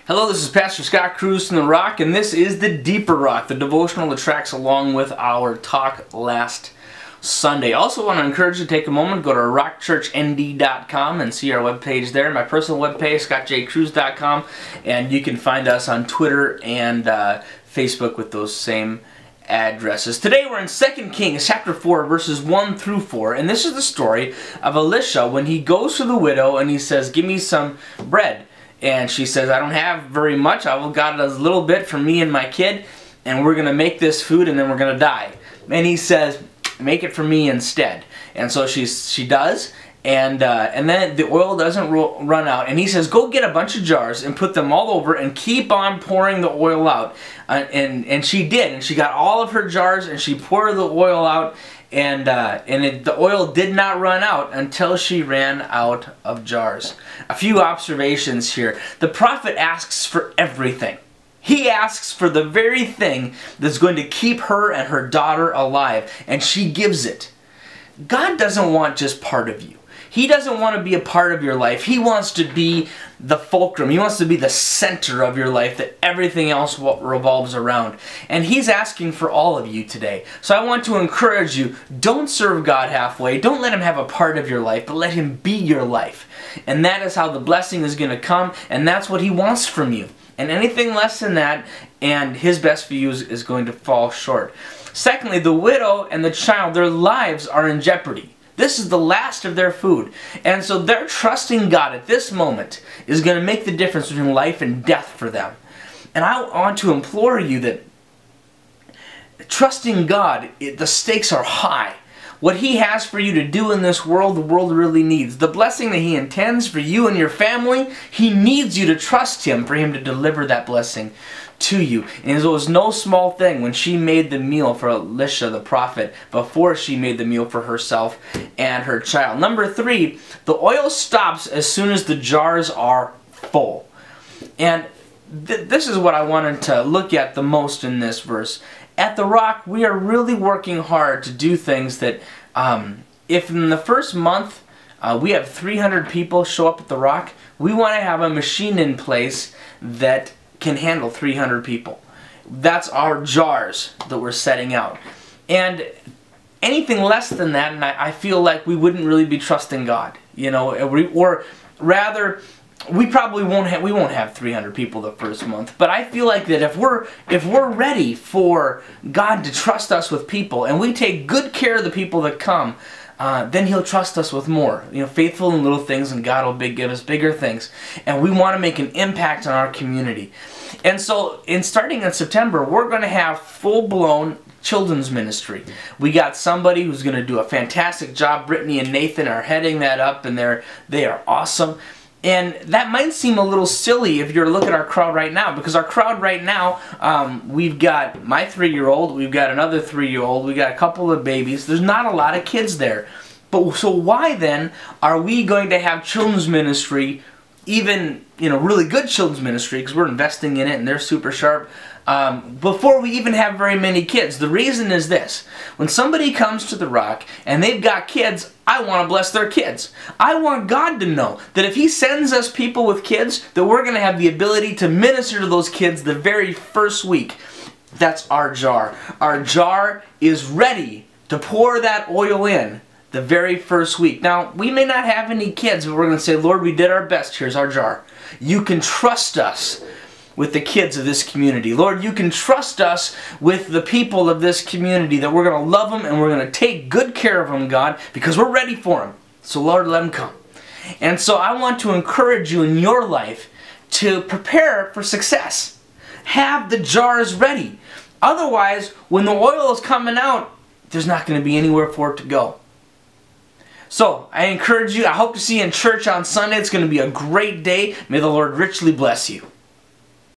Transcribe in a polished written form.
Hello, this is Pastor Scott Cruz from The Rock, and this is the Deeper Rock, the devotional that tracks along with our talk last Sunday. Also want to encourage you to take a moment, go to rockchurchnd.com and see our webpage there. My personal webpage, scottjcruz.com, and you can find us on Twitter and Facebook with those same addresses. Today we're in 2 Kings chapter 4 verses 1 through 4, and this is the story of Elisha when he goes to the widow and he says, "Give me some bread." And she says, "I don't have very much. I've got a little bit for me and my kid, and we're going to make this food and then we're going to die." And he says, "Make it for me instead." And so she does, and then the oil doesn't run out. And he says, "Go get a bunch of jars and put them all over and keep on pouring the oil out." And she did, and she got all of her jars and she poured the oil out, and the oil did not run out until she ran out of jars. A few observations here. The prophet asks for everything. He asks for the very thing that's going to keep her and her daughter alive, and she gives it. God doesn't want just part of you. He doesn't want to be a part of your life. He wants to be the fulcrum. He wants to be the center of your life that everything else revolves around. And He's asking for all of you today. So I want to encourage you, don't serve God halfway. Don't let Him have a part of your life, but let Him be your life. And that is how the blessing is going to come, and that's what He wants from you. And anything less than that, and His best for you is going to fall short. Secondly, the widow and the child, their lives are in jeopardy. This is the last of their food. And so their trusting God at this moment is going to make the difference between life and death for them. And I want to implore you that trusting God, the stakes are high. What He has for you to do in this world, the world really needs. The blessing that He intends for you and your family, He needs you to trust Him for Him to deliver that blessing to you. And it was no small thing when she made the meal for Elisha the prophet before she made the meal for herself and her child. Number 3, the oil stops as soon as the jars are full. And this is what I wanted to look at the most in this verse. At The Rock, we are really working hard to do things that if in the first month we have 300 people show up at The Rock, we want to have a machine in place that can handle 300 people. That's our jars that we're setting out. And anything less than that, and I feel like we wouldn't really be trusting God, you know, or rather, we probably won't have 300 people the first month. But I feel like that if we're ready for God to trust us with people, and we take good care of the people that come, then He'll trust us with more. You know, faithful in little things, and God will give us bigger things. And we want to make an impact on our community. And so, starting in September, we're going to have full-blown children's ministry. We got somebody who's going to do a fantastic job. Brittany and Nathan are heading that up, and they are awesome. And that might seem a little silly if you're looking at our crowd right now, because our crowd right now, we've got my 3-year-old, we've got another 3-year-old, we've got a couple of babies. There's not a lot of kids there. But so why then are we going to have children's ministry, even, you know, really good children's ministry, because we're investing in it and they're super sharp, before we even have very many kids? The reason is this: when somebody comes to The Rock and they've got kids, I want to bless their kids. I want God to know that if He sends us people with kids, that we're going to have the ability to minister to those kids the very first week. That's our jar. Our jar is ready to pour that oil in the very first week. Now, we may not have any kids, but we're going to say, "Lord, we did our best. Here's our jar. You can trust us with the kids of this community. Lord, you can trust us with the people of this community, that we're going to love them and we're going to take good care of them, God, because we're ready for them. So, Lord, let them come." And so I want to encourage you in your life to prepare for success. Have the jars ready. Otherwise, when the oil is coming out, there's not going to be anywhere for it to go. So, I encourage you, I hope to see you in church on Sunday. It's going to be a great day. May the Lord richly bless you.